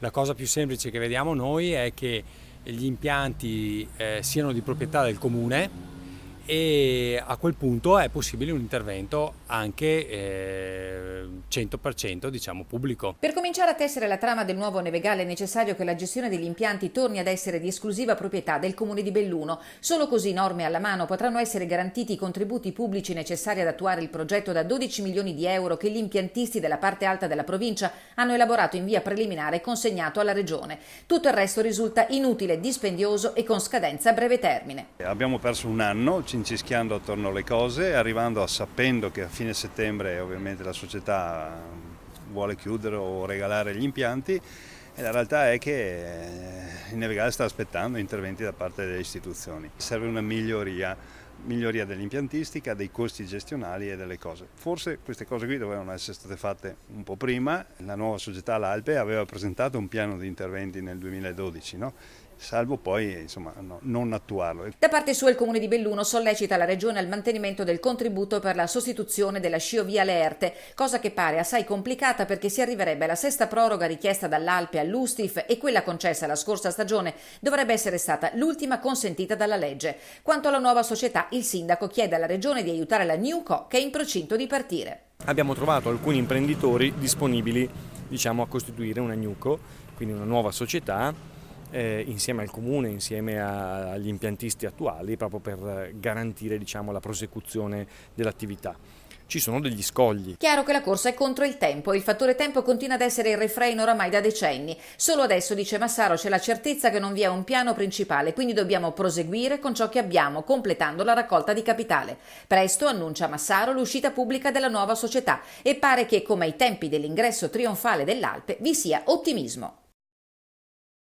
La cosa più semplice che vediamo noi è che gli impianti siano di proprietà del comune e a quel punto è possibile un intervento anche 100% diciamo pubblico. Per cominciare a tessere la trama del nuovo Nevegale è necessario che la gestione degli impianti torni ad essere di esclusiva proprietà del Comune di Belluno. Solo così, norme alla mano, potranno essere garantiti i contributi pubblici necessari ad attuare il progetto da 12 milioni di euro che gli impiantisti della parte alta della provincia hanno elaborato in via preliminare e consegnato alla Regione. Tutto il resto risulta inutile, dispendioso e con scadenza a breve termine. Abbiamo perso un anno cincischiando attorno alle cose, arrivando sapendo che a fine settembre ovviamente la società vuole chiudere o regalare gli impianti, e la realtà è che il Nevegale sta aspettando interventi da parte delle istituzioni. Serve una miglioria dell'impiantistica, dei costi gestionali e delle cose. Forse queste cose qui dovevano essere state fatte un po' prima. La nuova società l'Alpe aveva presentato un piano di interventi nel 2012, no? Salvo poi non attuarlo. Da parte sua il Comune di Belluno sollecita la Regione al mantenimento del contributo per la sostituzione della sciovia Leerte, cosa che pare assai complicata perché si arriverebbe alla sesta proroga richiesta dall'Alpe all'Ustif e quella concessa la scorsa stagione dovrebbe essere stata l'ultima consentita dalla legge. Quanto alla nuova società, il sindaco chiede alla Regione di aiutare la Newco che è in procinto di partire. Abbiamo trovato alcuni imprenditori disponibili a costituire una Newco, quindi una nuova società, insieme al comune, insieme agli impiantisti attuali, proprio per garantire la prosecuzione dell'attività. Ci sono degli scogli. Chiaro che la corsa è contro il tempo, il fattore tempo continua ad essere il refrain oramai da decenni. Solo adesso, dice Massaro, c'è la certezza che non vi è un piano principale, quindi dobbiamo proseguire con ciò che abbiamo, completando la raccolta di capitale. Presto, annuncia Massaro, l'uscita pubblica della nuova società e pare che, come ai tempi dell'ingresso trionfale dell'Alpe, vi sia ottimismo.